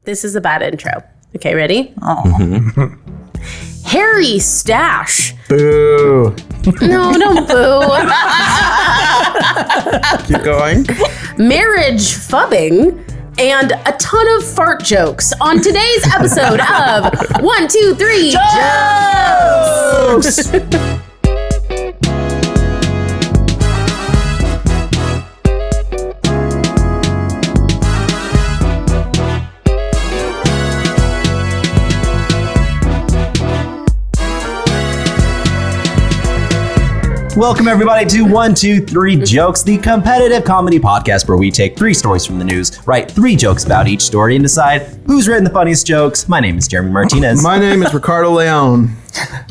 This is a bad intro. Okay, ready? Oh. Mm-hmm. Hairy stash. Boo. No, don't boo. Keep going. Marriage fubbing. And a ton of fart jokes on today's episode of 1, 2, 3 Jokes! Welcome, everybody, to 1, 2, 3 Jokes, the competitive comedy podcast where we take 3 stories from the news, write 3 jokes about each story, and decide who's written the funniest jokes. My name is Jeremy Martinez. My name is Ricardo Leon.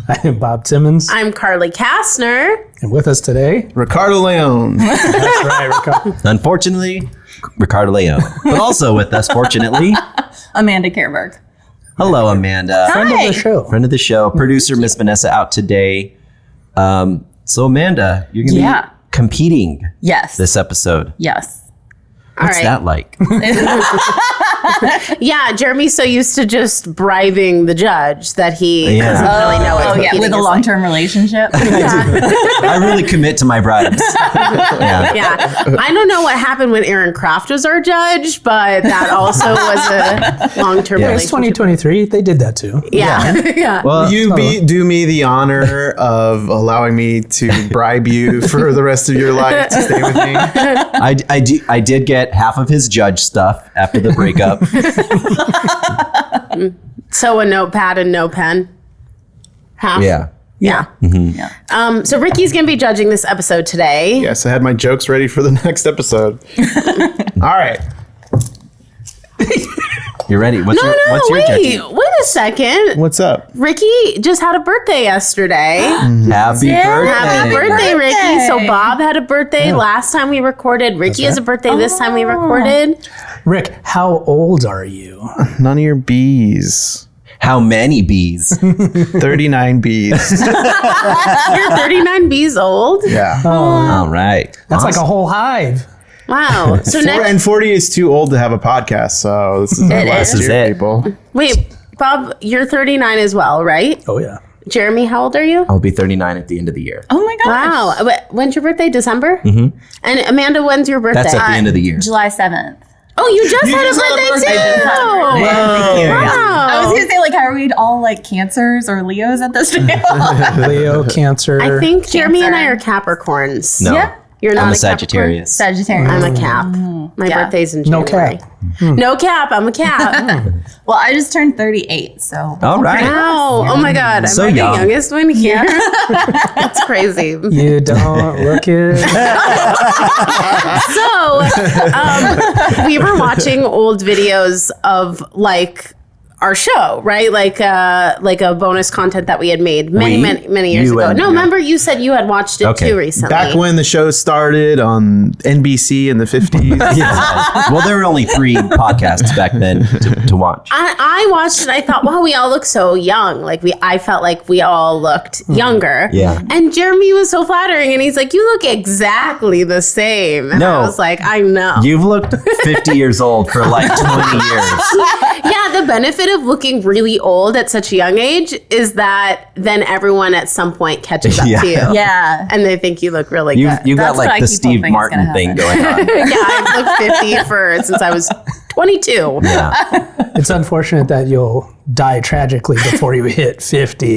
I am Bob Timmons. I'm Carly Kastner. And with us today, Ricardo Leon. that's right, Ricardo. Unfortunately, Ricardo Leon. But also with us, fortunately, Amanda Kehrberg. hello, Amanda. Friend of the show. Friend of the show. Producer, Miss Vanessa, out today. So, Amanda, you're going to be competing Yes. this episode. Yes. What's that like? Yeah, Jeremy's so used to just bribing the judge that he doesn't really know what competing with a is long-term relationship. I really commit to my bribes. Yeah. Yeah, I don't know what happened when Aaron Kraft was our judge, but that also was a long-term Yeah. It's relationship. 2023. They did that too. Yeah, yeah. Well, Do me the honor of allowing me to bribe you for the rest of your life to stay with me? I did get half of his judge stuff after the breakup. So a notepad and no pen. Half. Yeah. Yeah. So Ricky's going to be judging this episode today. Yes, I had my jokes ready for the next episode. All right. You ready? What's your judging? Wait a second. What's up? Ricky just had a birthday yesterday. Happy birthday. Happy birthday, Ricky. So Bob had a birthday last time we recorded. Ricky has a birthday this time we recorded. Rick, how old are you? None of your bees. How many bees? 39 bees. You're 39 bees old. Yeah. All right. That's like a whole hive. Wow. So next, And 40 is too old to have a podcast, so this is our last is year, it. people. wait, Bob, you're 39 as well, right? Oh, yeah. Jeremy, how old are you? I'll be 39 at the end of the year. Oh my gosh. Wow. When's your birthday? December? Mm-hmm. And Amanda, when's your birthday? That's at the end of the year. July 7th. Oh, you just had a birthday too. Wow. I was going to say, like, how are we all like Cancers or Leos at this table? Leo, Cancer. I think Jeremy and I are Capricorns. No. Yeah. You're not I'm a Capricorn? Sagittarius. Sagittarius. I'm a Cap. My Yeah. birthday's in No January. cap. No Cap. I'm a Cap. Well, I just turned 38, so. All right. Wow. Oh my God. So Am I young. the youngest one here? That's crazy. You don't look it. So, we were watching old videos of like our show, right? Like a bonus content that we had made many years You ago. and- No, remember you said you had watched it Okay. too recently. Back when the show started on NBC in the 50s. Well, there were only 3 podcasts back then to watch. I watched it. I thought, wow, we all look so young. Like I felt like we all looked younger. Yeah. And Jeremy was so flattering, and he's like, "You look exactly the same." And No. I was like, "I know." You've looked 50 years old for like 20 years. Yeah, the benefit of looking really old at such a young age is that then everyone at some point catches up Yeah. to you. Yeah. And they think you look really You good. got That's what like I the keep Steve hoping is Martin gonna thing happen. going on. Yeah, I've looked 50 since I was 22. Yeah. It's unfortunate that you'll die tragically before you hit 50.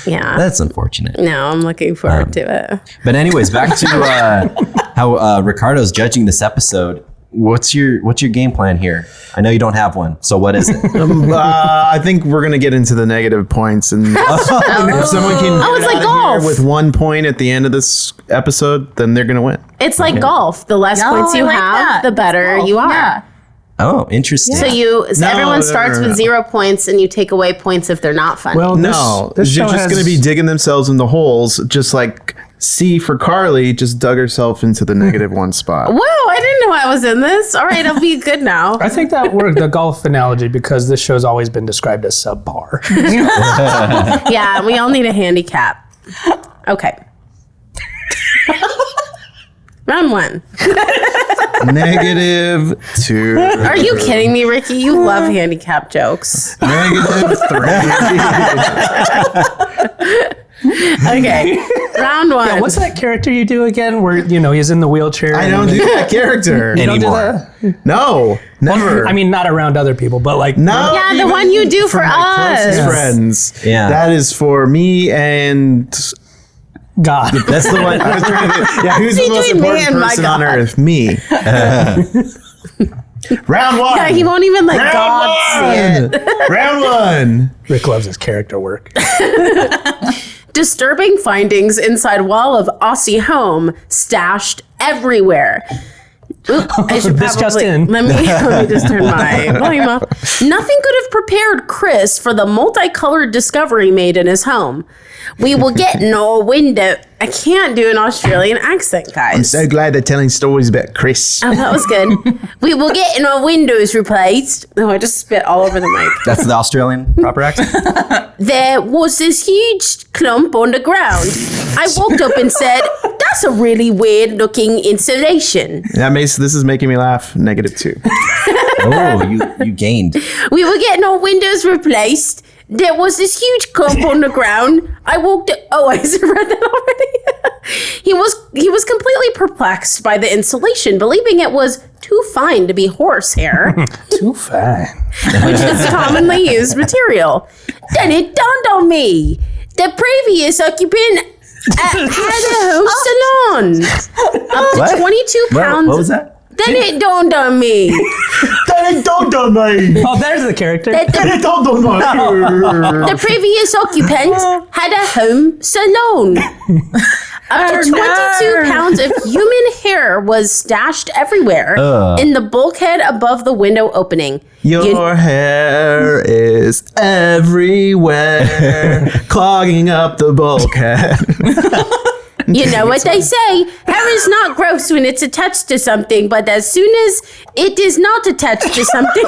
Yeah. That's unfortunate. No, I'm looking forward to it. But anyways, back to how Ricardo's judging this episode. What's your game plan here? I know you don't have one, so what is it? I think we're gonna get into the negative points, and if someone can get it's like out of golf. here with 1 point at the end of this episode, then they're gonna win. It's like golf. The less Oh, points I you like have, that. the better you are. Yeah. Oh, interesting. So everyone starts with 0 points, and you take away points if they're not funny. Well, No, this you're show just has- gonna be digging themselves in the holes, just like C for Carly just dug herself into the -1 spot. whoa, I didn't know I was in this. All right, I'll be good now. I think that worked, the golf analogy, because this show's always been described as subpar. Yeah, we all need a handicap. Okay. Round 1. -2. Are you kidding me, Ricky? You love handicap jokes. -3. Okay. Round 1. Yeah, what's that character you do again where, he's in the wheelchair? I don't do that character You don't do anymore. that? No, never. I mean, not around other people, but like... no. Yeah, the even one you do for my closest us. friends. Yeah. That is for me and... God. That's the one. I was trying to, yeah, who's the most Between me important and my person on God. earth? Me. Round 1. Yeah, he won't even let Round God see it. 1. Round 1. Rick loves his character work. Disturbing findings inside wall of Aussie home stashed everywhere. Oop, I should This just probably- in. Let me just turn my volume up. Nothing could have prepared Chris for the multicolored discovery made in his home. We will get no window. I can't do an Australian accent, guys. I'm so glad they're telling stories about Chris. Oh, that was good. We will get our windows replaced. Oh, I just spit all over the mic. That's the Australian proper accent. There was this huge clump on the ground. I walked up and said, "That's a really weird looking insulation." This is making me laugh. -2. Oh, you gained. We were getting our windows replaced. There was this huge clump on the ground. I walked. Oh, I read that already. He was completely perplexed by the insulation, believing it was too fine to be horsehair, Too fine. which is commonly used material. Then it dawned on me: the previous occupant had a home salon. Up to What? 22 pounds. What was that? Then it dawned on me. Oh, there's the character. The previous occupant had a home salon. Up to 22 pounds of human hair was stashed everywhere in the bulkhead above the window opening. Your hair is everywhere, clogging up the bulkhead. You know what they say, hair is not gross when it's attached to something, but as soon as it is not attached to something,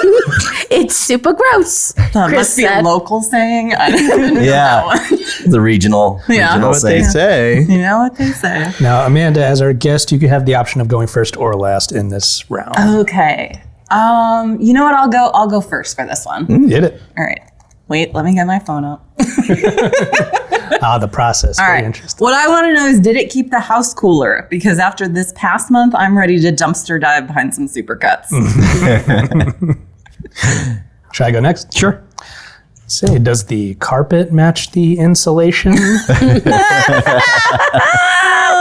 it's super gross. That Chris must be a said. local saying. I don't even know that one. The regional. Yeah. regional What they saying. say. You know what they say. Now, Amanda, as our guest, you could have the option of going first or last in this round. Okay. You know what? I'll go first for this one. Did it. All right. Wait, let me get my phone up. The process. All Very right. interesting. What I want to know is, did it keep the house cooler? Because after this past month, I'm ready to dumpster dive behind some supercuts. Should I go next? Sure. Say, does the carpet match the insulation?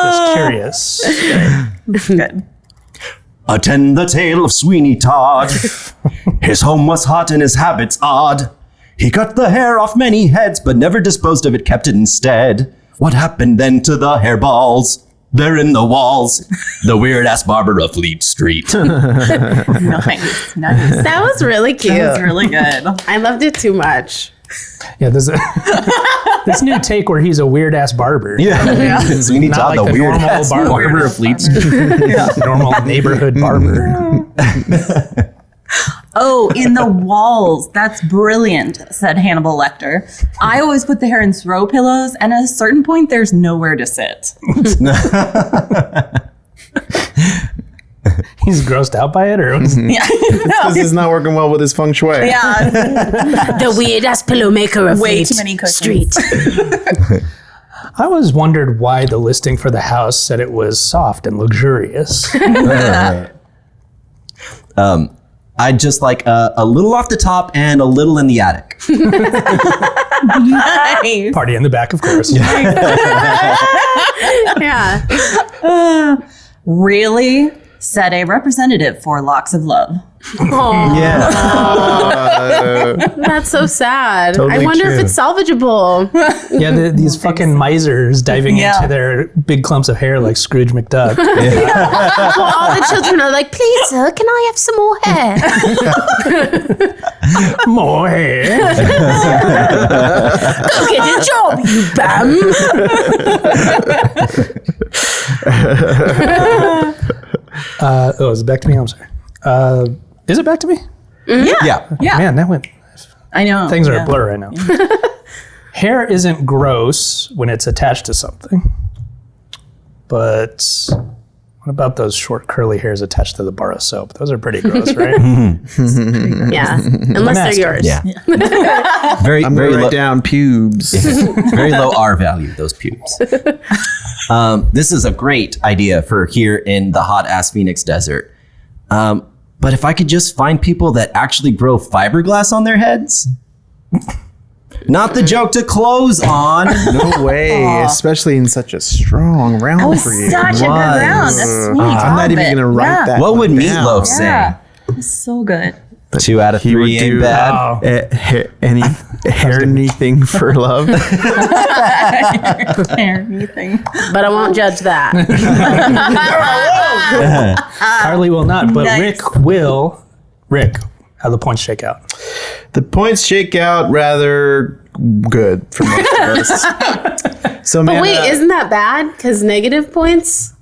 Just curious. Good. Attend the tale of Sweeney Todd. His home was hot and his habits odd. He cut the hair off many heads, but never disposed of it, kept it instead. What happened then to the hairballs? They're in the walls. The weird-ass barber of Fleet Street. Nice. That was really cute. That was really good. I loved it too much. Yeah, there's this new take where he's a weird ass barber. Yeah. Sweeney Not Todd, like the the weird-ass normal barber. barber of Fleet Street. Normal neighborhood barber. Oh, in the walls. That's brilliant, said Hannibal Lecter. I always put the hair in throw pillows, and at a certain point, there's nowhere to sit. He's grossed out by it, or Yeah. Because it's not working well with his feng shui. Yeah. The weird ass pillow maker of Way Fleet too many cushions. Street. I always wondered why the listing for the house said it was soft and luxurious. I'd just like a little off the top and a little in the attic. Nice. Party in the back, of course. Yeah. Really? Said a representative for Locks of Love. Yeah. That's so sad. Totally I wonder true. if it's salvageable. Yeah, these fucking misers diving Yeah. into their big clumps of hair like Scrooge McDuck. Well, all the children are like, please, sir, can I have some more hair? More hair. Go get a job, you bum. Oh, is it back to me? I'm sorry. Is it back to me? Yeah. Yeah. Man, that went. I know. Things are Yeah. a blur right now. Hair isn't gross when it's attached to something, but What about those short curly hairs attached to the bar of soap? Those are pretty gross, right? Yeah, unless they're yours. Yeah. Very, I'm very going to low, write down pubes. very low R value, those pubes. This is a great idea for here in the hot ass Phoenix desert. But if I could just find people that actually grow fiberglass on their heads, not the joke to close on. No way, especially in such a strong round That was for you. such a good round. That's sweet. I'm not even going to write that. What would one Meatloaf down. say? Yeah. It's so good. 2 out of He would 3 ain't do- bad. Anything for love. Anything. But I won't judge that. Carly will not, but Nice. Rick will. Rick, how the points shake out? The points shake out rather good for most of us. So, But wait, isn't that bad? Because negative points?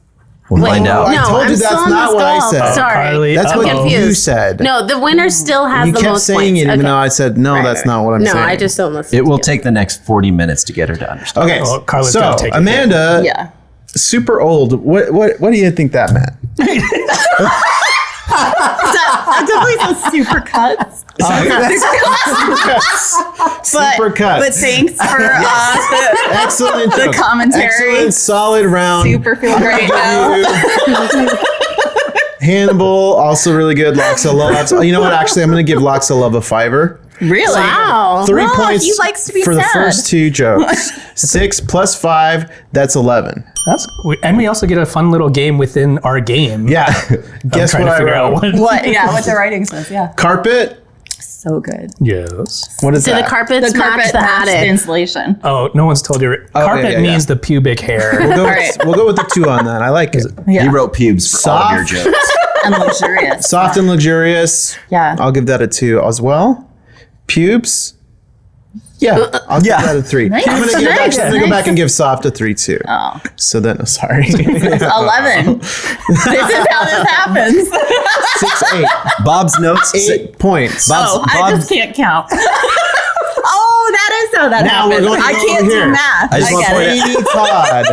We'll find out. I told you I'm that's still on not this what I golf. said. Sorry. Carly, That's I'm what confused. you said. No, the winner still has You the kept most saying points. it, even Okay. though I said, no, that's not what I'm saying. No, I just don't listen. It will to you. take the next 40 minutes to get her to understand. Okay, Oh, Carla's so gotta take it. Amanda, Yeah. super old. What do you think that meant? I definitely said super cuts. Super cuts. But thanks for the Excellent. the joke. commentary. Excellent, solid round. super feel great now. Hannibal, also really good. Loxa Love. You know what? Actually, I'm going to give Loxa Love a 5. Really? Wow. 3 Oh, points he likes to be for the sad. first 2 jokes. 6 plus 5, that's 11. And we also get a fun little game within our game. Yeah. Guess trying what to I figure out wrote? what. What? Yeah, what the writing says. Yeah. Carpet. So good. Yes. What is Do that? the carpets The match carpet the matched the attic? insulation. Oh, no one's told you. Carpet yeah. means the pubic hair. We'll go with the 2 on that. I like it. Yeah. He wrote pubes for all of your Soft. jokes. And luxurious. Soft and luxurious. Yeah. I'll give that a 2 as well. Pubes. Yeah, I'll give that a 3. Nice. I'm gonna Nice. go back and give soft a 3 too. Oh. So then, sorry, 11. This is how this happens. 6, 8, Bob's notes. 8 points. Bob's, I Bob's, just can't count. Oh, that is how that Now we're happens. going to I go can't over do here. math. I just I want to get point it. Sweeney Todd.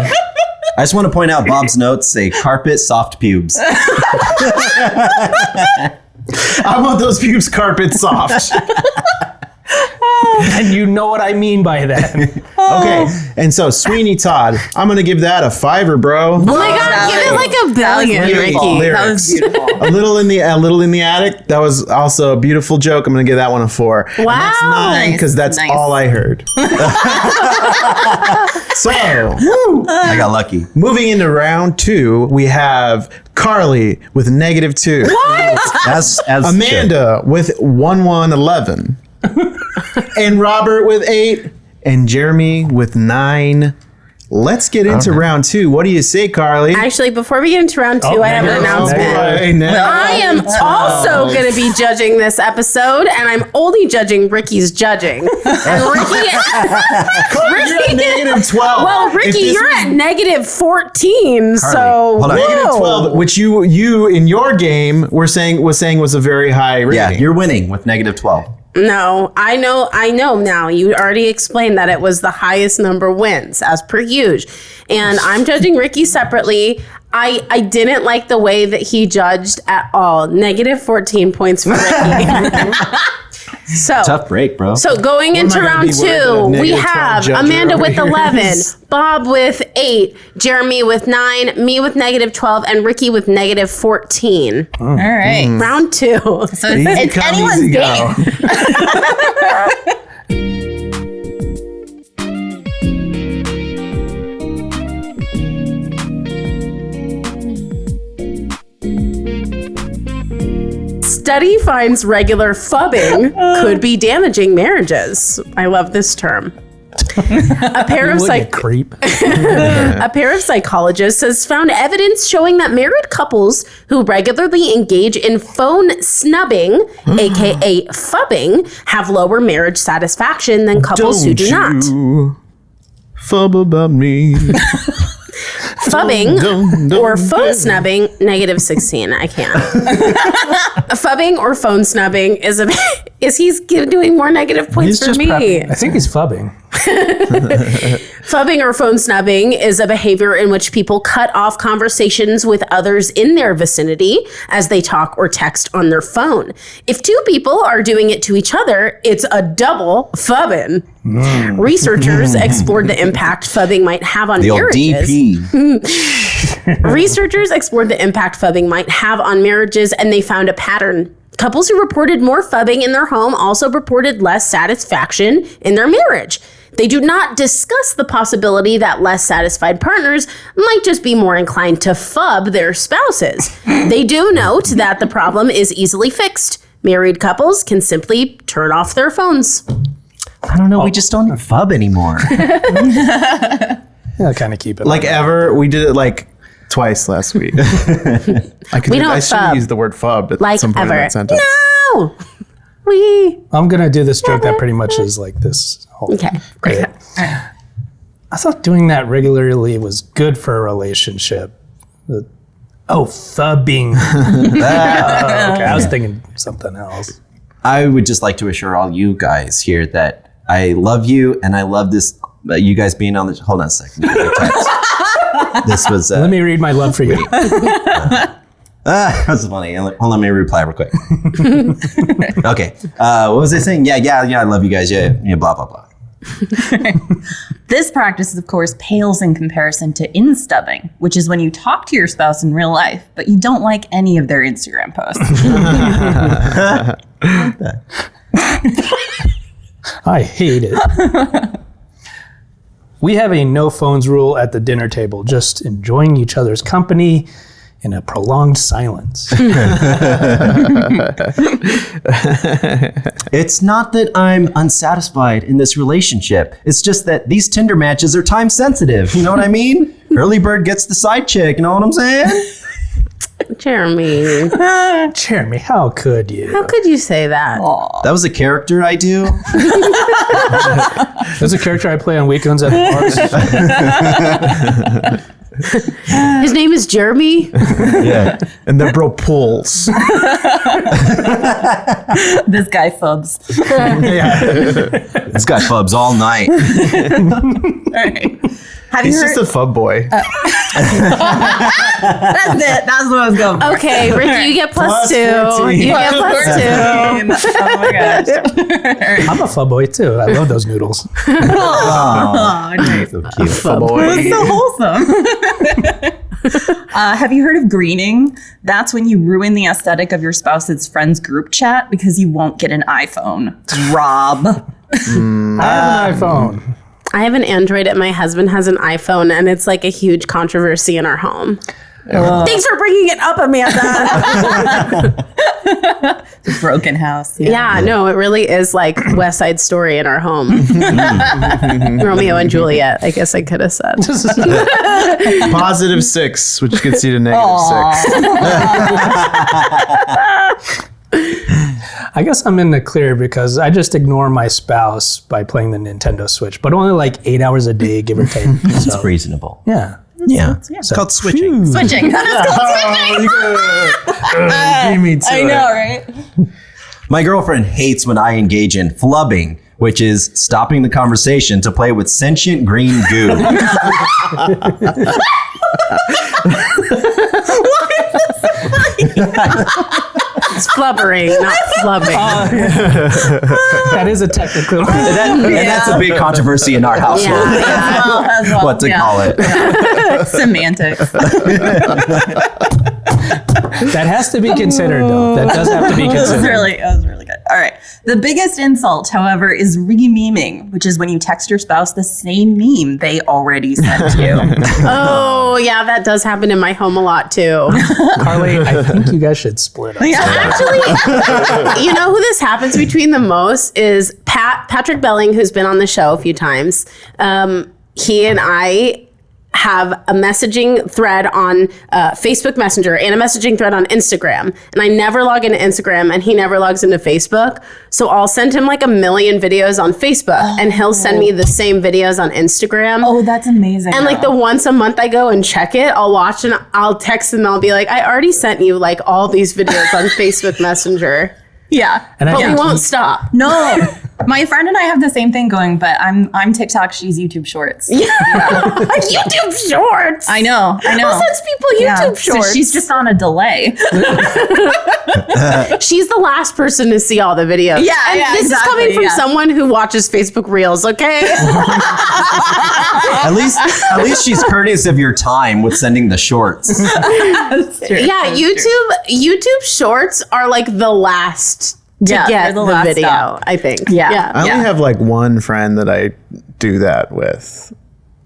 I just want to point out Bob's notes say carpet, soft pubes. I want those pubes carpet soft. And you know what I mean by that. Okay, and so Sweeney Todd, I'm gonna give that a 5, bro. Oh my God, give it like a billion, beautiful. Ricky. That was beautiful. A little in the attic. That was also a beautiful joke. I'm gonna give that one a 4. And that's Wow. 9 because that's Nice. all I heard. So I got lucky. moving into round 2, we have Carly with -2. As Amanda with 11. And Robert with 8. And Jeremy with 9. Let's get into round 2. What do you say, Carly? Actually, before we get into round 2, I have an negative. announcement. Right now. I am also going to be judging this episode, and I'm only judging Ricky's judging. And Ricky, You're at -12. well, If Ricky, this you're was at -14. So, hold on. whoa. -12, which you in your game was saying was a very high rating. Yeah, you're winning with -12. No, I know now. You already explained that it was the highest number wins, as per usual. And I'm judging Ricky separately. I didn't like the way that he judged at all. -14 points for Ricky. So Tough break, bro. So going into am I gonna round be worried that 2, we -12 have judge Amanda over with here 11, is- Bob with 8, Jeremy with 9, me with -12, and Ricky with -14. All right. Round 2. So Easy it's come, anyone's easy go. game. Study finds regular fubbing could be damaging marriages. I love this term. A pair of Creep. A pair of psychologists has found evidence showing that married couples who regularly engage in phone snubbing, aka fubbing, have lower marriage satisfaction than couples who do not. Fub about me. Fubbing Don't or phone snubbing, -16. I can't. Fubbing or phone snubbing is he's doing more negative points for me. I think he's phubbing. Phubbing or phone snubbing is a behavior in which people cut off conversations with others in their vicinity as they talk or text on their phone. If two people are doing it to each other, it's a double phubbing. Researchers explored the impact phubbing might have on The old marriages. DP. Researchers explored the impact phubbing might have on marriages, and they found a pattern. Couples who reported more phubbing in their home also reported less satisfaction in their marriage. They do not discuss the possibility that less satisfied partners might just be more inclined to phub their spouses. They do note that the problem is easily fixed. Married couples can simply turn off their phones. I don't know. We just don't phub anymore. Yeah, kind of keep it Like ever, we did it like twice last week. I We don't I should phub. have used the word phub at Like some point ever. in that sentence. No! We... I'm going to do this joke that pretty much is like this whole Okay. bit. I thought doing that regularly was good for a relationship. Phubbing. Okay, I was thinking something else. I would just like to assure all you guys here that I love you and I love this. You guys being on the. Hold on a second. This was. Let me read my love for you. That's funny. Hold on, let me reply real quick. Okay. What was I saying? Yeah. I love you guys. Yeah. Blah blah blah. This practice, of course, pales in comparison to instubbing, which is when you talk to your spouse in real life, but you don't like any of their Instagram posts. I hate it. We have a no phones rule at the dinner table, just enjoying each other's company in a prolonged silence. It's not that I'm unsatisfied in this relationship. It's just that these Tinder matches are time sensitive. You know what I mean? Early bird gets the side chick. You know what I'm saying? Jeremy, Jeremy, how could you? how could you say that? That was a character I do. There's a character I play on weekends at bars. His name is Jeremy. Yeah. And the bro pulls. This guy phubs. This guy phubs all night. All right. Have you He's heard? just a phub boy. That's it. That's what I was going for. Okay, Ricky, you get plus Plus two. 14. You get plus 2. Oh my gosh. I'm a pho boy too. I love those noodles. Oh, nice. So cute. Phub boy. It's so wholesome. Have you heard of greening? That's when you ruin the aesthetic of your spouse's friends group chat because you won't get an iPhone. Rob. I have an iPhone. I have an Android and my husband has an iPhone, and it's like a huge controversy in our home. Thanks for bringing it up, Amanda. Broken house. Yeah, no, it really is like West Side Story in our home. Romeo and Juliet, I guess I could have said. +6, which gets you to -6. I guess I'm in the clear because I just ignore my spouse by playing the Nintendo Switch, but only like 8 hours a day, give or take. It's So, reasonable. yeah. Yeah. It's called switching. Switching. That is called switching. Beat me to I know, right? My girlfriend hates when I engage in flubbing, which is stopping the conversation to play with sentient green goo. It's flubbering, not flubbing. That is a technical. And that's a big controversy in our household. Yeah. As well, What to call it. Semantics. That has to be considered, though. That does have to be That was considered. really good. All right. The biggest insult, however, is re-meming, which is when you text your spouse the same meme they already sent you. Oh, yeah, that does happen in my home a lot too. Carly, I think you guys should split up. Actually, you know who this happens between the most is Patrick Belling, who's been on the show a few times. He and I have a messaging thread on Facebook Messenger and a messaging thread on Instagram. And I never log into Instagram and he never logs into Facebook. So I'll send him like a million videos on Facebook and he'll send me the same videos on Instagram. Oh, that's amazing. And like the once a month I go and check it, I'll watch and I'll text him and I'll be like, I already sent you like all these videos on Facebook Messenger. Yeah. And I But we think won't stop. No. My friend and I have the same thing going, but I'm TikTok, she's YouTube Shorts. YouTube Shorts. I know. Who sends people YouTube Shorts? So she's just on a delay. She's the last person to see all the videos. Yeah, and yeah, this is exactly, coming from yeah. someone who watches Facebook Reels, okay? At least she's courteous of your time with sending the shorts. Yeah, YouTube Shorts are like the last to Yeah, get they're the the last video, stop. I think. Yeah. I only have like one friend that I do that with,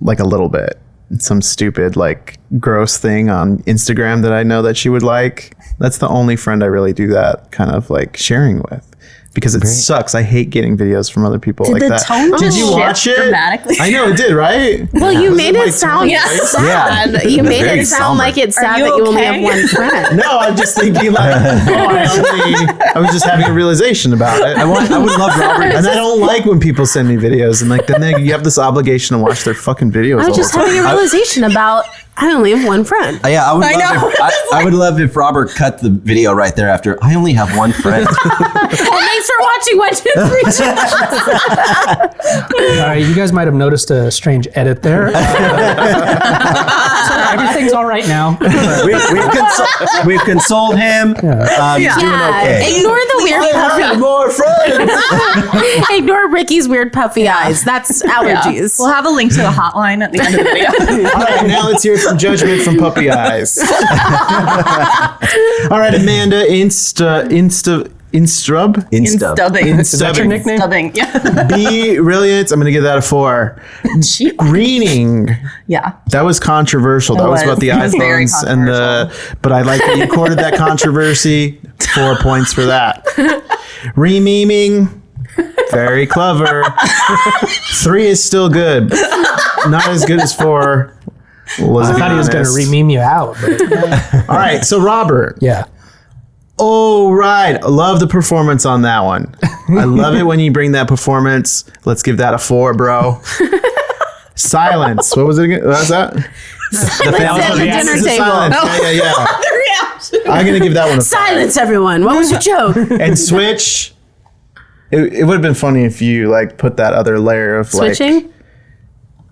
like a little bit. Some stupid, like, gross thing on Instagram that I know that she would like. That's the only friend I really do that kind of like sharing with. Because it sucks. I hate getting videos from other people like the that. tone Did just you shift watch it? dramatically? I know it did, right? Well, you Was made my it sound tone? sad. Yeah. You made Very it sound somber. like it's Are sad you that you only okay? have one friend. No, I'm just thinking like, I was just having a realization about it. I would love Robert. And I don't like when people send me videos and like then you have this obligation to watch their fucking videos. I was all just the time. having a realization about I only have one friend. Yeah, I know. I would love if Robert cut the video right there after. I only have one friend. And thanks for watching 1, 2, 3. all right, you guys might have noticed a strange edit there. So everything's all right now. We've consoled him. He's doing okay. Ignore the weird puffy. More friends. Ignore Ricky's weird puffy eyes. That's allergies. We'll have a link to the hotline at the end of the video. All right, now let's hear some judgment from Puppy Eyes. All right, Amanda, Instrub. Stubbing. Is that your nickname? Stubbing. Yeah. Be brilliant. I'm going to give that a 4. Greening. Yeah. That was controversial. That was about the It was very iPhones and the. But I like that you courted that controversy. 4 points for that. Rememing. Very clever. 3 is still good. Not as good as 4. I thought he was going to re-meme you out. But All right, so Robert. yeah. Oh, right. I love the performance on that one. I love it when you bring that performance. Let's give that a 4, bro. Silence. What was it again? What was that? The family at the dinner It's a table. silence. Yeah. The reaction. I'm going to give that one a 5. Silence, everyone. What was your joke? And switch. It would have been funny if you like put that other layer of like Switching?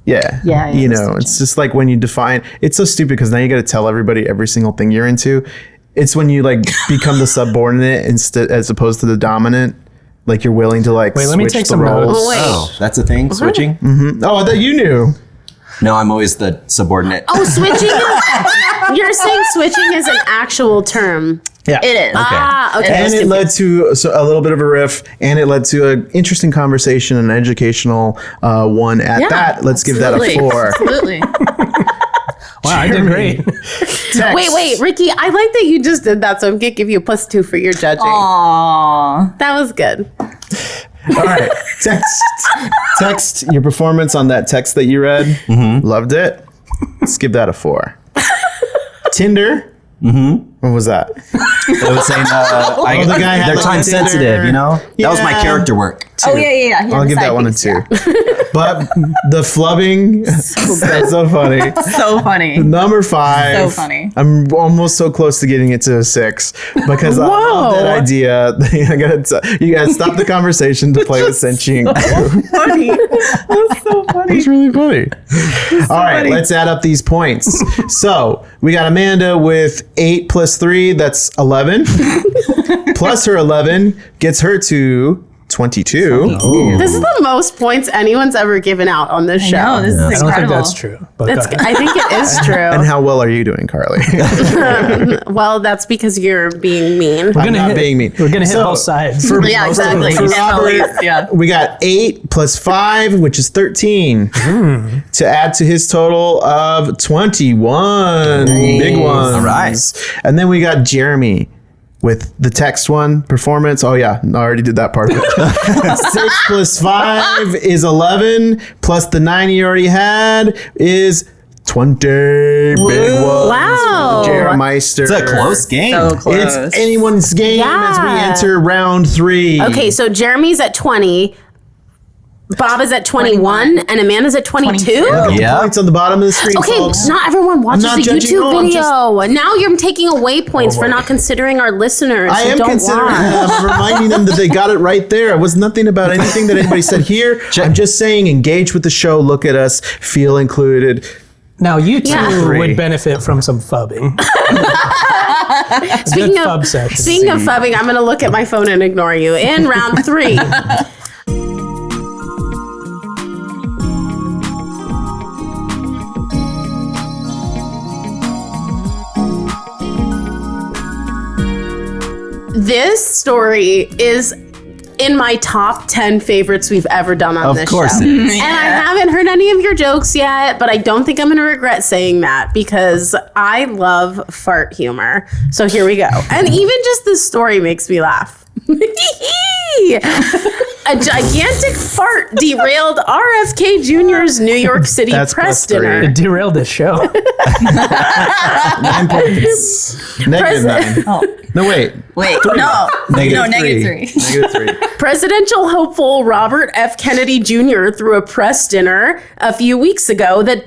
Yeah. Yeah, You yeah, know, it's just like when you define, it's so stupid because now you got to tell everybody every single thing you're into. It's when you like become the subordinate instead as opposed to the dominant. Like you're willing to like Wait, let me switch take the some roles. notes. Oh, wait. Oh, that's a thing? Switching? Oh, I thought you knew. No, I'm always the subordinate. Oh, switching? You're saying switching is an actual term. Yeah. It is. Ah, okay. And it led to a little bit of a riff, and it led to an interesting conversation, an educational one at Yeah, that. Let's give that a Absolutely. 4. Absolutely. Wow, I did great. Text. Wait, Ricky, I like that you just did that, so I'm going to give you a +2 for your judging. Aww. That was good. All right. Text your performance on that text that you read. Mm-hmm. Loved it. Let's give that a 4. Tinder. What was that? I was saying, the guy had they're like time a Tinder. sensitive, you know? That was my Yeah. character work. Oh, yeah. I'll give that one a 2. But the flubbing, that's so funny. So funny. Number 5. So funny. I'm almost so close to getting it to a 6 because I love that idea. You gotta stop the conversation to play with cinching. Funny. That's so funny. It's really funny. All right, let's add up these points. So we got Amanda with 8 plus 3, that's 11. Plus her 11 gets her to 22. This is the most points anyone's ever given out on this show. No, this is I don't think incredible. that's true. But go ahead. I think it is true. And how well are you doing, Carly? Well, that's because you're being mean. We're gonna not hit, being mean. We're going to hit So, both sides. Yeah, exactly. For Yeah, Robert, police, yeah. we got 8 plus 5, which is 13, to add to his total of 21. Big ones. All right. And then we got Jeremy with the text one, performance. Oh, yeah, I already did that part of it. 6 plus 5 is 11, plus the 9 you already had is 20. Big ones. Wow. Jeremeister. It's a close game. So close. It's anyone's game as we Yeah. enter round 3. Okay, so Jeremy's at 20. Bob is at 21 and Amanda's at 22. Yeah. Points on the bottom of the screen, Okay, folks. not everyone watches not the judging, YouTube no, I'm video. Now you're taking away points for not considering our listeners I who am don't considering watch. them. I'm reminding them that they got it right there. It was nothing about anything that anybody said here. I'm just saying, engage with the show, look at us, feel included. Now you two Yeah. would benefit from some fubbing. Speaking of fub session. speaking of fubbing, I'm going to look at my phone and ignore you. In round 3. This story is in my top 10 favorites we've ever done on this course show. it is. And I haven't heard any of your jokes yet, but I don't think I'm going to regret saying that because I love fart humor. So here we go. And even just the story makes me laugh. A gigantic fart derailed RFK Jr.'s New York City That's press plus 3. dinner. It derailed the show. 9 points. -9. Oh, No, wait. wait. No. Negative No, three. -3. -3. Presidential hopeful Robert F. Kennedy Jr. threw a press dinner a few weeks ago that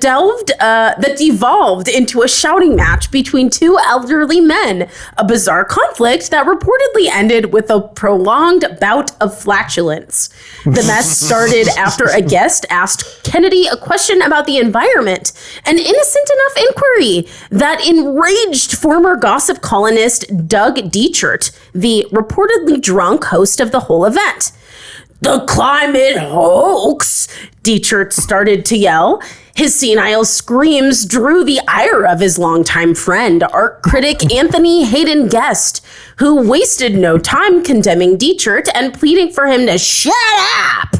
devolved into a shouting match between two elderly men, a bizarre conflict that reportedly ended with a prolonged bout of flatulence. The mess started after a guest asked Kennedy a question about the environment, an innocent enough inquiry that enraged former gossip columnist Doug Dietrich, the reportedly drunk host of the whole event. "The climate hoax," Dietrich started to yell. His senile screams drew the ire of his longtime friend, art critic Anthony Hayden Guest, who wasted no time condemning Dietrich and pleading for him to shut up.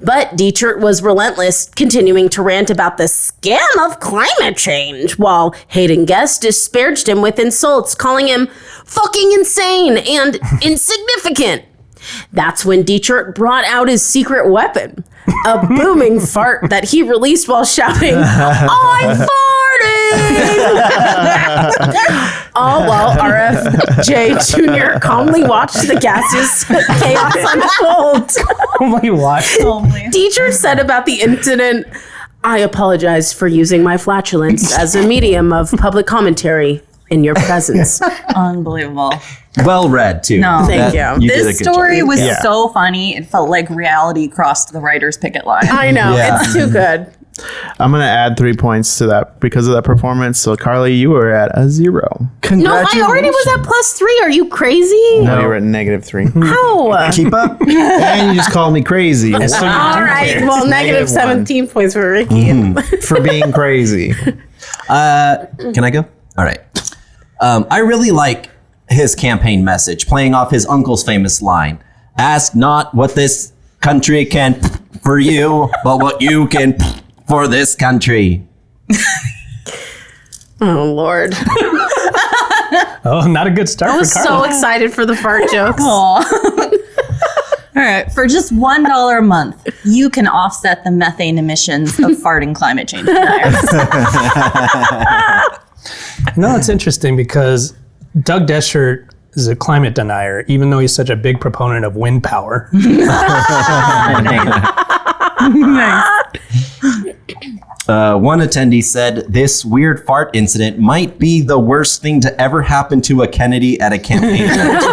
But Dietrich was relentless, continuing to rant about the scam of climate change, while Hayden Guest disparaged him with insults, calling him fucking insane and insignificant. That's when Dietrich brought out his secret weapon, a booming fart that he released while shouting, "I'm farting!" All while RFJ Jr. calmly watched the gaseous chaos unfold. Only watch. Dietrich said about the incident, "I apologize for using my flatulence as a medium of public commentary in your presence." Unbelievable. Well read, too. No. Thank you. did a This good story job. was Yeah. so funny. It felt like reality crossed the writer's picket line. I know, Yeah. it's too good. I'm going to add 3 points to that because of that performance. So, Carly, you were at a 0. No, I already was at +3. Are you crazy? No, you were at -3. How? Keep up. And you just called me crazy So you All do right. care. Well, negative Negative 17 points for Ricky. for being crazy. Can I go? All right. I really like his campaign message, playing off his uncle's famous line, "Ask not what this country can for you, but what you can for this country." Oh, Lord. Oh, not a good start I was for so Carly. excited for the fart jokes. All right. For just $1 a month, you can offset the methane emissions of farting climate change deniers. No, it's interesting because Doug Deschert is a climate denier, even though he's such a big proponent of wind power. One attendee said this weird fart incident might be the worst thing to ever happen to a Kennedy at a campaign event.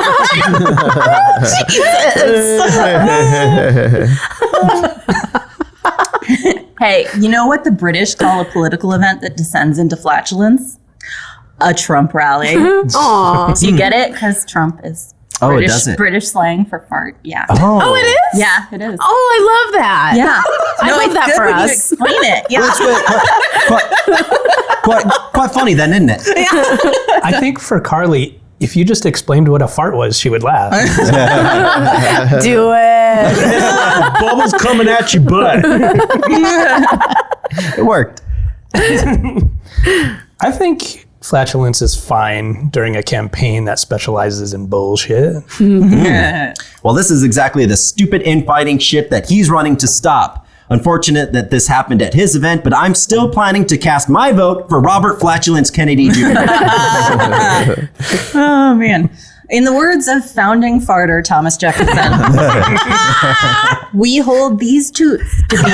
Hey, you know what the British call a political event that descends into flatulence? A Trump rally. Aw. Do you get it? Because Trump is Oh, British, it does it. British slang for fart. Yeah. Oh, it is? Yeah, it is. Oh, I love that. Yeah. I love it's that good for when you us. explain it. Yeah. Quite funny then, isn't it? I think for Carly, if you just explained what a fart was, she would laugh. Do it. Bubbles coming at your butt. It worked. I think flatulence is fine during a campaign that specializes in bullshit. Well, this is exactly the stupid infighting shit that he's running to stop. Unfortunate that this happened at his event, but I'm still planning to cast my vote for Robert Flatulence Kennedy Jr. Oh, man. In the words of founding farter Thomas Jefferson, we hold these toots to be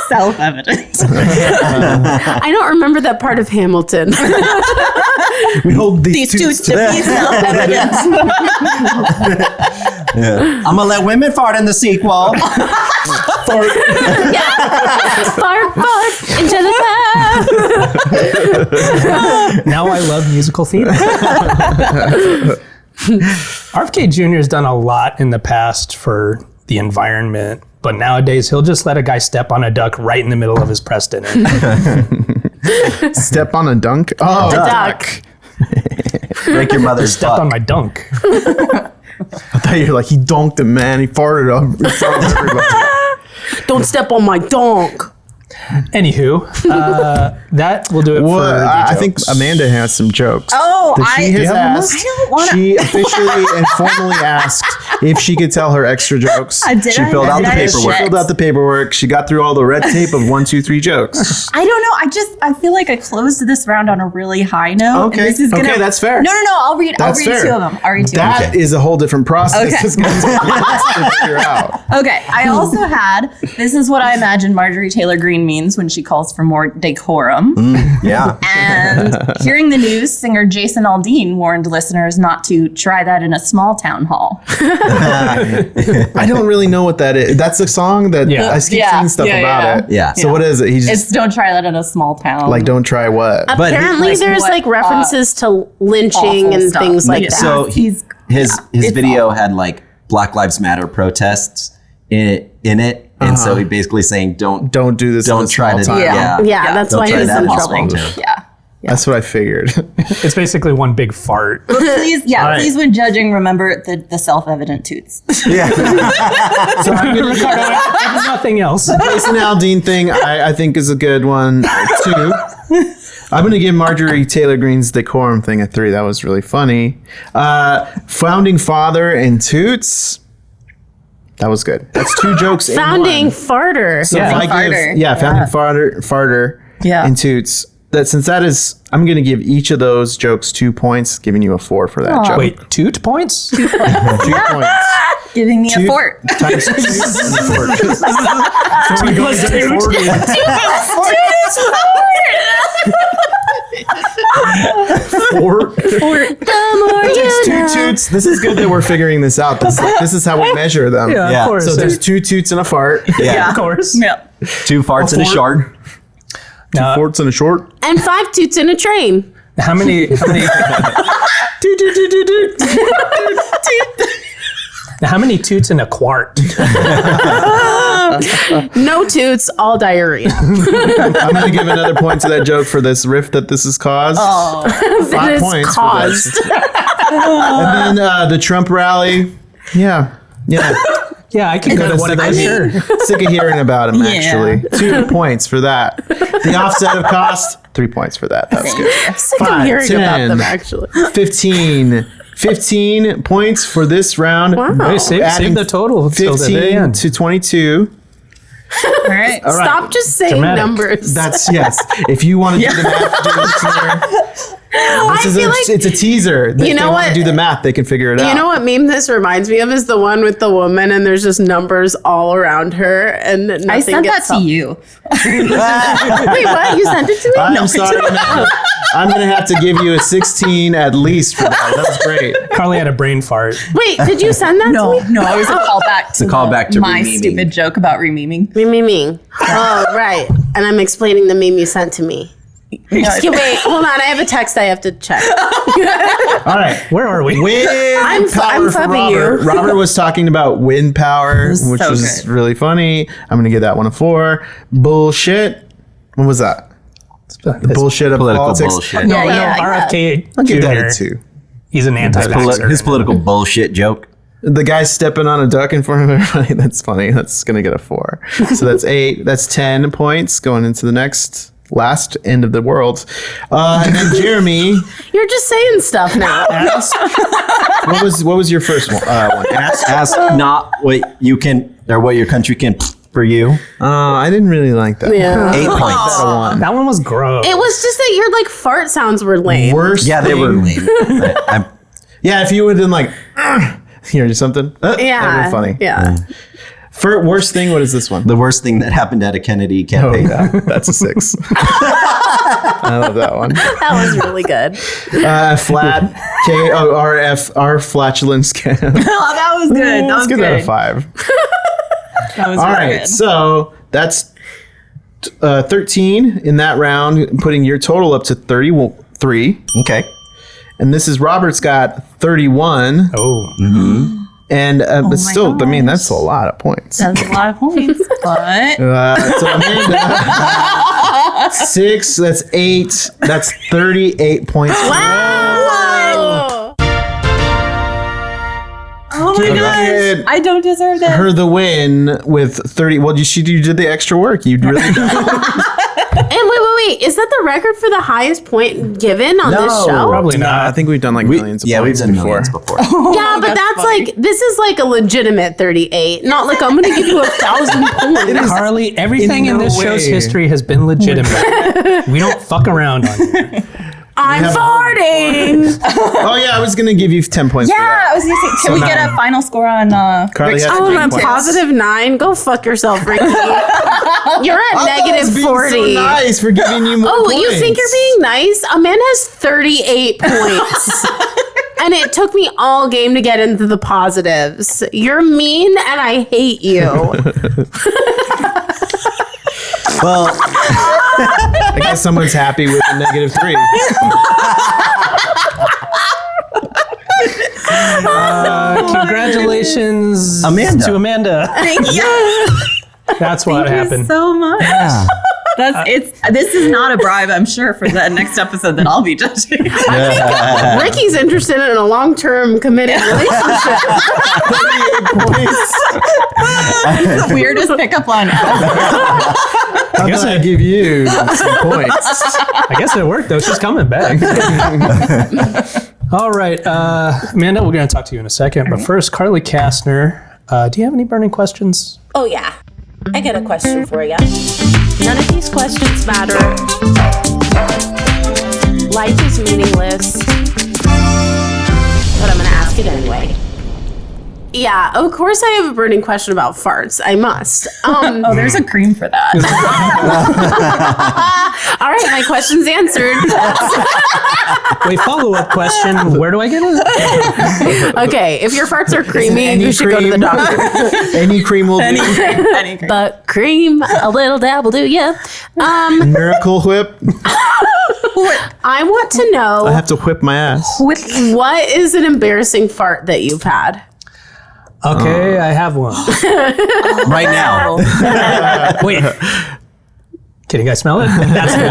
self-evident. I don't remember that part of Hamilton. We hold These toots to be self-evident. I'm gonna let women fart in the sequel. Fart, fart, Angelica. Now I love musical theater. RFK Jr. has done a lot in the past for the environment, but nowadays he'll just let a guy step on a duck right in the middle of his press dinner. Step on a dunk? Oh, Duck. Break your mother's Stepped butt. on my dunk. I thought you were like, he donked him, man. He farted up in front of everybody. Don't step on my donk. Anywho, that will do it Well, for the I think jokes. Amanda has some jokes. Oh, That she has asked. I don't want to. She officially and formally asked if she could tell her extra jokes. She filled out the paperwork. She filled out the paperwork. She got through all the red tape of 1, 2, 3 jokes. I don't know. I feel like I closed this round on a really high note. Okay. And this is gonna, Okay, that's fair. No. I'll read That's fair. 2 of them. I'll read 2 of them. That is a whole different process. Okay. It's going to take minutes to figure out. Okay, I also had, this is what I imagine Marjorie Taylor Greene means when she calls for more decorum. Yeah. And hearing the news, singer Jason Aldean warned listeners not to try that in a small town hall. I don't really know what that is. That's a song that Yeah. I keep Yeah. seeing stuff Yeah, about yeah. it. Yeah. So what is it? He just It's don't try that in a small town. like don't try what? But he- Apparently, like there's what, like references to lynching awful and stuff. things like Yeah. that. So his it's video had like Black Lives Matter protests in it, and so he basically saying don't Don't do this. in a don't try small to town. Yeah. yeah, that's Don't why try he's that in in a trouble. small town. Yeah. That's what I figured. It's basically one big fart. Please, right. please, when judging, remember the self-evident toots. So I'm gonna If nothing else. Jason Aldean thing I think is a good one too. I'm going to give Marjorie Taylor Greene's decorum thing a 3. That was really funny. Founding father and toots. That was good. That's 2 jokes in Founding one. farter. So if Founding I give, farter. founding farter Yeah. and toots. That since that is, I'm going to give each of those jokes 2 points, giving you a 4 for that joke. Wait, toot points? 2 points. Giving me a Toot fort. Times 2 and a fort. Fort. The more you There's 2 know. toots. This is good that we're figuring this out. This is how we measure them. Yeah, Yeah. of course. So there's 2 toots and a fart. Yeah. Of course. Yeah. 2 farts and a fort. short. Now, Forts and a short. And 5 toots in a train. how many Now, how many toots in a quart? No toots, all diarrhea. I'm going to give another point to that joke for this rift that this has caused. That 5 is points for caused. this. And then the Trump rally. Yeah. Yeah, I can go to one of those. Sure. Sick of hearing about him, Yeah. actually. 2 points for that. The offset of cost, 3 points for that. That was good. Sick of 5, hearing 10. about them, actually. 15 points for this round. Wow. Hey, save Adding the total. till the very 15 end. to 22. All right. Stop just saying Dramatic. numbers. That's yes. If you want to do the math, do it here. This is feel like- it's a teaser. If You they know want to what? do the math, they can figure it out. You know what meme this reminds me of is the one with the woman and there's just numbers all around her and nothing I sent that gets to solved. you. Wait, what? You sent it to me? I'm sorry. I'm going to have to give you a 16 at least for that. That was great. Carly had a brain fart. Wait, did you send that No, to me? no, it was a callback to, a callback to my re-meming. stupid joke about re-meming. Meme. Oh, right. And I'm explaining the meme you sent to me. Wait, hold on. I have a text I have to check. All right. Where are we? Wind I'm power for fubbing Robert. you. Robert was talking about wind power, was which so was good. really funny. I'm going to give that one a 4. Bullshit. What was that? The bullshit of Political politics. bullshit. Yeah, yeah. RFK I'll give that Jr. a 2. He's an anti-vaxxer. His political bullshit joke. The guy stepping on a duck in front of everybody. That's funny. That's going to get a 4. So that's 8. That's 10 points going into the next last end of the world. And then Jeremy, You're just saying stuff now. what was your first one? Ask not what you can or what your country can for you. I didn't really like that. Yeah. 8 points. A 1. That one was gross. It was just that your like fart sounds were lame. Worst. Yeah, they were thing- lame. Yeah, if you would have been like, here, something. That would be funny. Yeah. For worst thing, what is this one? The worst thing that happened at a Kennedy campaign. That's a 6. I love that one. That was really good. Flat KORF flatulence scam. Oh, that was good. That was Let's give good. that a 5. That was All really right, good. so that's 13 in that round, putting your total up to 33. Okay. And this is Robert's got 31. Oh. And but my still, I mean, gosh. that's a lot of points. That's a lot of points, but So Amanda, 6. That's 8. That's 38 points. Wow. oh my Good. gosh, I don't deserve this. Her the win with 30. Well, you did the extra work. You really And wait. Is that the record for the highest point given on this show? Probably not. I think we've done like millions of Yeah, we've points done before. millions before. Yeah, but that's funny. like, this is like a legitimate 38. Not like I'm going to give you 1,000 points. Carly, everything in no this show's way. history has been legitimate. We don't fuck around on here. I'm farting. Oh yeah, I was gonna give you 10 points. for Yeah, that. I was gonna say, can we get a final score on Carly Rick's had Oh, 9 I'm a points. positive 9. Go fuck yourself, Ricky. You're at I was negative being 40. So nice for giving you more Oh, points. you think you're being nice? Amanda has 38 points. And it took me all game to get into the positives. You're mean and I hate you. Well, I guess someone's happy with a -3. Congratulations Amanda. to Amanda. Thank you. That's what happened. so much. This is not a bribe, I'm sure, for the next episode that I'll be judging. Ricky's interested in a long-term committed relationship. the weirdest pickup line ever. I'm gonna give you some points. I guess it worked though. She's coming back. All right, Amanda, we're going to talk to you in a second. But first, Carly Kastner, do you have any burning questions? Oh, yeah. I got a question for you. None of these questions matter. Life is meaningless. But I'm going to ask it anyway. Yeah, of course I have a burning question about farts. I must. Oh, there's a cream for that. All right, my question's answered. Wait, follow-up question. Where do I get it? Okay, if your farts are creamy, Any you should go to the cream? doctor. Any cream will Any do. cream. Any cream. But cream, a little dab will do ya. Miracle whip. I want to I know, have to whip my ass. what is an embarrassing fart that you've had? Okay, I have one. right now. Wait. Can you guys smell it? That's the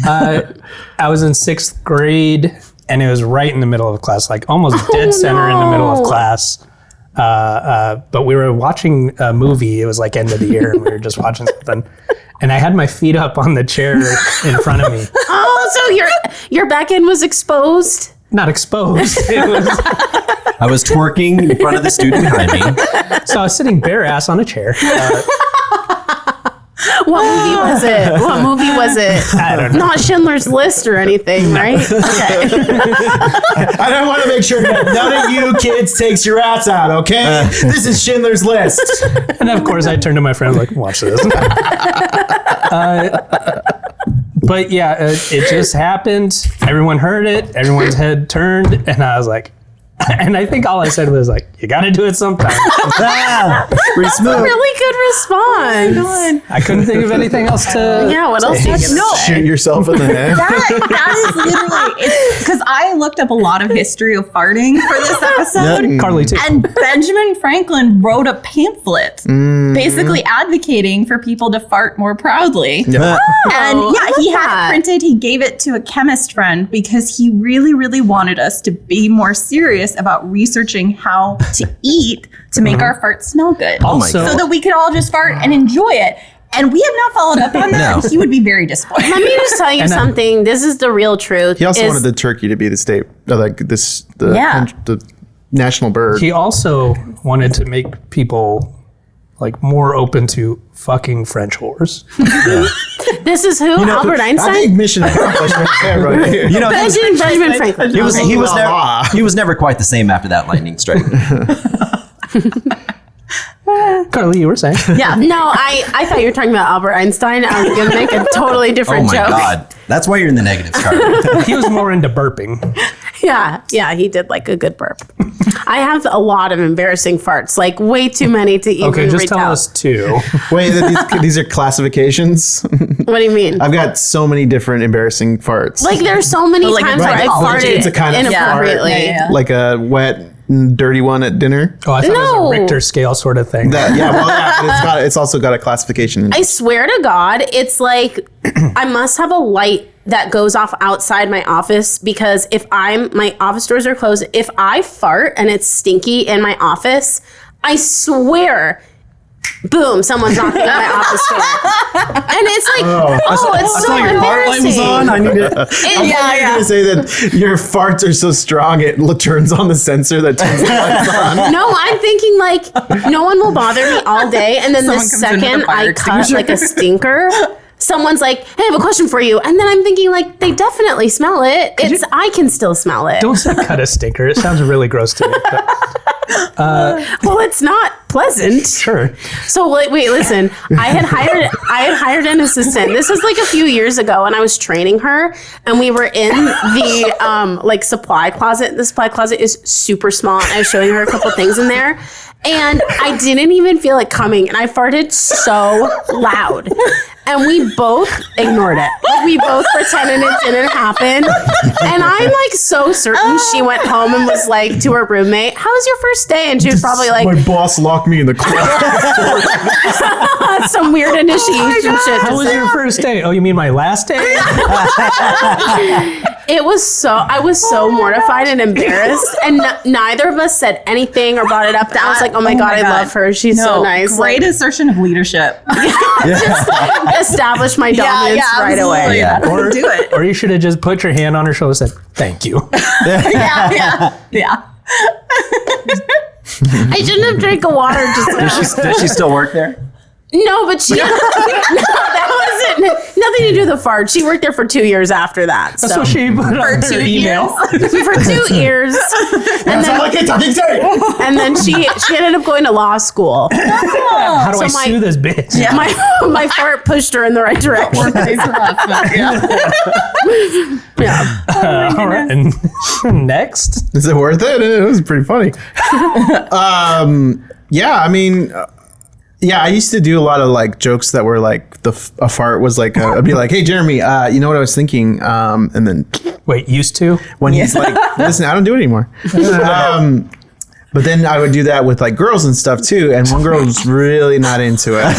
one. I was in 6th grade, and it was right in the middle of class, like almost dead center in the middle of no. class. But we were watching a movie. It was like end of the year, and we were just watching something. And I had my feet up on the chair in front of me. Oh, so your back end was exposed? Not exposed. It was, I was twerking in front of the student behind me. so I was sitting bare ass on a chair. What movie was it? What movie was it? I don't know. Not Schindler's List or anything, right? Okay. I don't want to make sure that none of you kids takes your ass out, okay? This is Schindler's List. And of course, I turned to my friend like, watch this. But yeah, it just happened. Everyone heard it. Everyone's head turned. And I was like, and I think all I said was like, you got to do it sometime. Pretty smooth. Really good response. I couldn't think of anything else to. Yeah, what else are you gonna No. say? Shoot yourself in the head. That is literally, because I looked up a lot of history of farting for this episode. Carly too. And Benjamin Franklin wrote a pamphlet basically advocating for people to fart more proudly. And yeah, he had that. it printed. He gave it to a chemist friend because he really, really wanted us to be more serious about researching how to eat to make our farts smell good. Oh my Also- God. So that we could all just fart and enjoy it. And we have not followed up on that. No. He would be very disappointed. Let me just tell you something. This is the real truth. He also is- wanted the turkey to be the state, the Yeah. the national bird. He also wanted to make people like more open to fucking French whores. This is who? Albert I Einstein? think mission accomplished right there, right here. You know, Benjamin Franklin. he was never quite the same after that lightning strike. Carly, you were saying? Yeah. No, I thought you were talking about Albert Einstein. I was going to make a totally Oh different my joke. god, that's why you're in the negatives, Carly. He was more into burping. Yeah, he did like a good burp. I have a lot of embarrassing farts, like way too many to even Okay, just retell. tell us two. Wait, these are classifications. What do you mean? I've got so many different embarrassing farts. Like there's so many Like times where I right. farted It's a kind of inappropriately. Yeah. like a wet, dirty one at dinner. Oh, I thought it was No. a Richter scale sort of thing. But it's also got a classification. I swear to God, it's like I must have a light that goes off outside my office because if my office doors are closed, if I fart and it's stinky in my office, I swear, boom, someone's knocking on my office door. And it's like, it's so embarrassing. I need to. You're gonna say that your farts are so strong it turns on the sensor that turns the lights on. No, I'm thinking like no one will bother me all day, and then the Someone comes in with a second fire I cut extinguisher. like a stinker, someone's like, "Hey, I have a question for you," and then I'm thinking like they definitely smell it. I can still smell it. Don't say cut a stinker. It sounds really gross to me. But Well, it's not pleasant. sure. So wait, listen. I had hired an assistant. This was like a few years ago, and I was training her, and we were in the like supply closet. The supply closet is super small, and I was showing her a couple things in there. And I didn't even feel it coming, and I farted so loud. And we both ignored it. Like, we both pretended it didn't happen. And I'm like so certain she went home and was like to her roommate, "How was your first day?" And she was probably like, My boss locked me in the corner. some weird initiation shit. How was your first day? Oh, you mean my last day? It was so, I was so mortified and embarrassed, and neither of us said anything or brought it up. I was like, oh my God, I love her. She's so nice. Great assertion of leadership. Establish my dominance right away. Yeah. Or Do it. Or you should have just put your hand on her shoulder and said, "Thank you." Yeah. I shouldn't have drank a water just now. Does she still work there? No, but she, no, that wasn't, nothing to do with the fart. She worked there for 2 years after that. That's So. what she put on her 2 email. For 2 years. And then, and then she ended up going to law school. How do So I my- sue this bitch? Yeah. My fart pushed her in the right direction. Workplace harassment. Yeah. Yeah. All right. And next. Is it worth it? It was pretty funny. Yeah, I mean, yeah, I used to do a lot of like jokes that were like a fart was like, I'd be like, "Hey, Jeremy, you know what I was thinking?" And then Wait, used to? when he's like, "Listen, I don't do it anymore." But then I would do that with like girls and stuff too. And one girl was really not into it.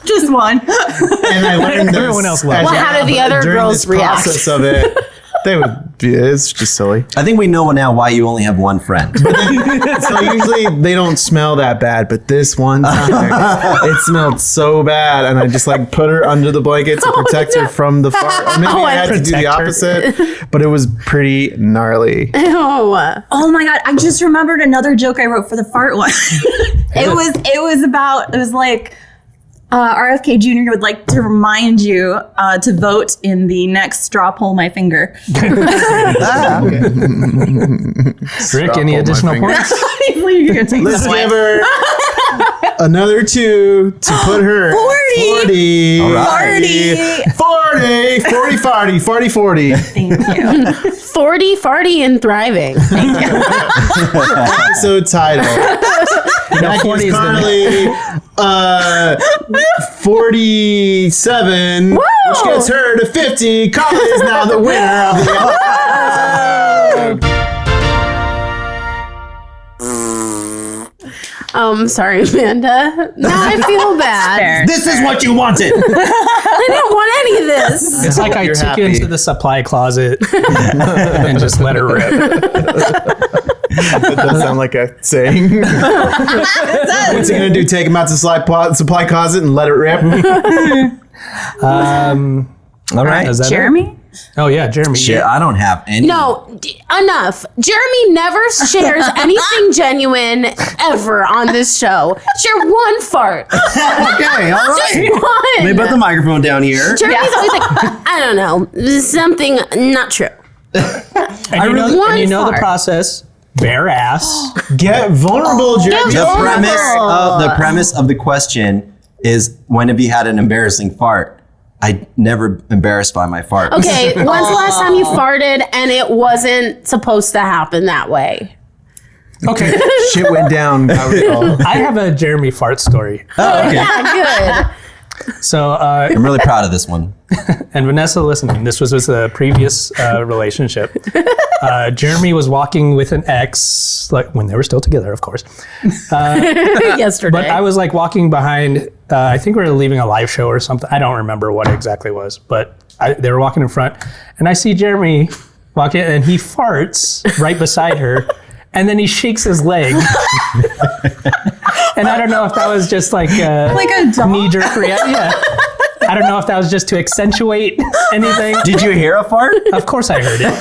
Just one. And I learned this Everyone else loved as- it. Well, how did the other during girls this react? process of it. They would be, it's just silly. I think we know now why you only have one friend. So usually they don't smell that bad, but this one time it smelled so bad, and I just like put her under the blanket to protect her from the fart. Or maybe I had to do the Protect her. opposite, but it was pretty gnarly. Oh, Oh my God. I just remembered another joke I wrote for the fart one. It was like RFK Jr. would like to remind you to vote in the next straw poll my finger. Rick, any pull my additional finger. points? You can take Let's this give one. her another 2 to put her 40. 40. All right. 40. 40, 40, 40, 40. Thank you. 40, farty, and thriving. Episode title. No, 40 is the 47, which gets her to 50. Carly is now the winner of the Sorry, Amanda. Now I feel bad. Fair. This is what you wanted. I didn't want any of this. It's like I You're took happy. you into the supply closet and just let her rip. That does sound like a saying. What's he gonna do? Take him out to supply closet and let it rip? All right. Is that it? Jeremy? Oh yeah, Jeremy. Shit, I don't have any. No, enough. Jeremy never shares anything genuine ever on this show. Share one fart. Okay, all right. Just one. Let me put the microphone down here. Jeremy's always like, I don't know, something not true. And you know the fart. process. Bare ass. Get vulnerable, Jeremy. The premise of the question is, when have you had an embarrassing fart? I never embarrassed by my fart. Okay, when's the last time you farted and it wasn't supposed to happen that way? Okay. Shit went down. I have a Jeremy fart story. Oh, okay. Yeah, good. So, I'm really proud of this one. and Vanessa, listening, this was with a previous relationship. Jeremy was walking with an ex, like when they were still together, of course. Yesterday. But I was like walking behind, I think we were leaving a live show or something. I don't remember what it exactly was, but they were walking in front and I see Jeremy walking and he farts right beside her and then he shakes his leg. And I don't know if that was just like a dog? knee-jerk reaction. Yeah. I don't know if that was just to accentuate anything. Did you hear a fart? Of course I heard it.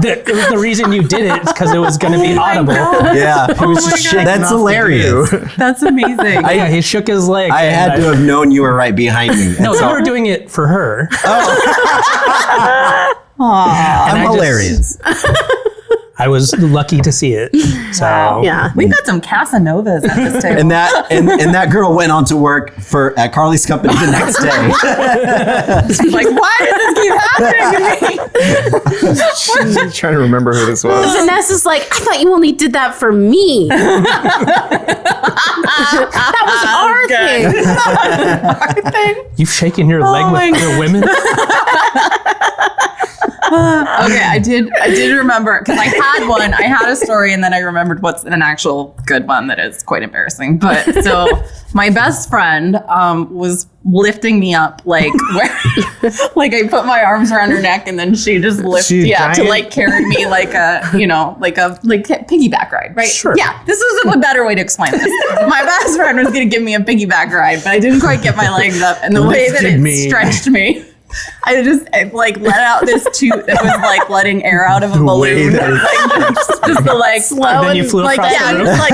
It was the reason you did it is because it was going to be audible. Yeah. He was my just God. shaking. That's hilarious. That's amazing. Yeah, he shook his leg. I had to have known you were right behind me. No, you were doing it for her. I'm hilarious. I was lucky to see it. So yeah. We've got some Casanovas at this table. And that girl went on to work at Carly's company the next day. Like, why does this keep happening to me? She's trying to remember who this was. Vanessa's like, I thought you only did that for me. That was our thing. you've shaken your leg with other women. Okay, I did remember because I had a story and then I remembered what's an actual good one that is quite embarrassing. But so my best friend was lifting me up like like I put my arms around her neck and then she just lifted to like carry me like a piggyback ride, right? Sure. Yeah, this is a better way to explain this. My best friend was gonna give me a piggyback ride, but I didn't quite get my legs up, and the way that it stretched me. I like let out this toot that was like letting air out of a balloon. Like, just the like slow And then you flew like across the room. just like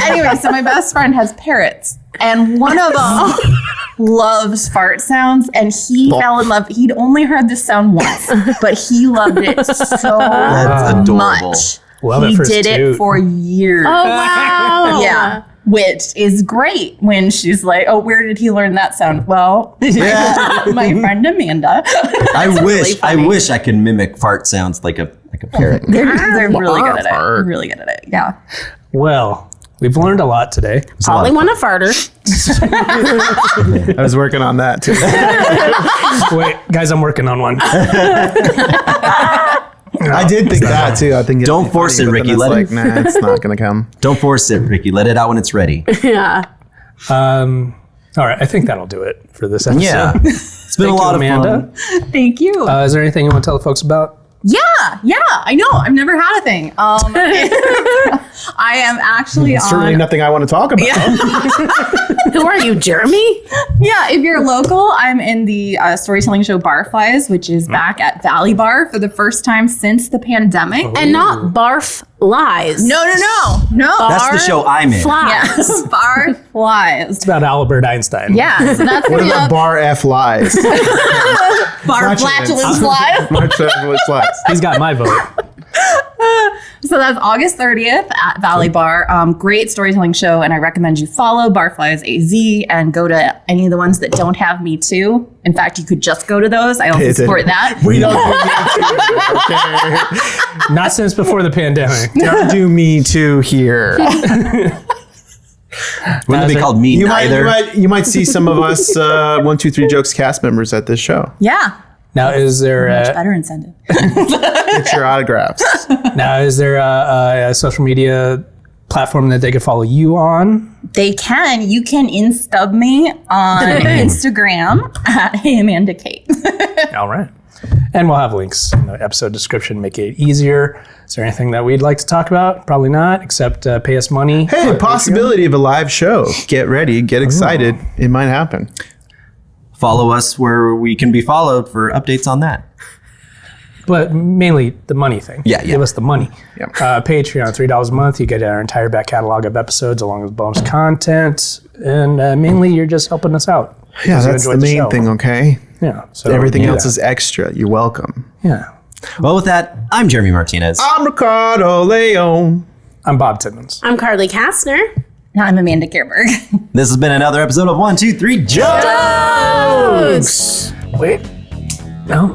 Anyway, so my best friend has parrots, and one of them loves fart sounds, and he fell in love. He'd only heard this sound once, but he loved it so adorable. much. Love he it for did it Toot. for years. Oh, wow. Yeah. Which is great when she's like, oh, where did he learn that sound? Well, my friend Amanda. I wish I could mimic fart sounds like a parrot. They're really good at it. Really good at it. Yeah. Well, we've learned a lot today. Only one a farter. I was working on that too. Wait, guys, I'm working on one. I did think that too. I think Don't force it, Ricky. Let like, nah, it's not gonna come. Don't force it, Ricky. Let it out when it's ready. Yeah. All right, I think that'll do it for this episode. Yeah. It's been a lot of Amanda. fun. Thank you. Is there anything you want to tell the folks about? Yeah, I know. I've never had a thing. I am actually Certainly nothing I want to talk about. Who are you, Jeremy? Yeah, if you're local, I'm in the storytelling show Barflies, which is back at Valley Bar for the first time since the pandemic. And not Barf Lies. No. That's the show I'm in. Flies. Yes, Barflies. It's about Albert Einstein. Yeah, so that's What gonna be about up. Bar F lies? Bar Flatulence Live. March Flatulence lies. He's got my vote. So that's August 30th at Valley Bar. Great storytelling show, and I recommend you follow Barflies AZ and go to any of the ones that don't have Me Too. In fact, you could just go to those. I also support that. We don't do Not since before the pandemic. don't do me too here. Wouldn't it be called Me You Neither? might see some of us 1, 2, 3 Jokes cast members at this show. Yeah, Now, is there much better incentive. Get your autographs. a social media platform that they could follow you on? They can. You can instub me on Instagram at Hey Amanda Kate. All right. And we'll have links in the episode description, make it easier. Is there anything that we'd like to talk about? Probably not, except pay us money. Hey, possibility of a live show. Get ready. Get excited. It might happen. follow us where we can be followed for updates on that. But mainly the money thing. Yeah. Give us the money. Yep. Patreon, $3 a month. You get our entire back catalog of episodes along with bonus content. And mainly you're just helping us out. Yeah, You that's the enjoyed main show. thing, okay? Yeah. So Everything do else that. is extra. You're welcome. Yeah. Well, with that, I'm Jeremy Martinez. I'm Ricardo Leon. I'm Bob Timmons. I'm Carly Kastner. Now I'm Amanda Kehrberg. This has been another episode of 1, 2, 3 Jokes! Wait. No.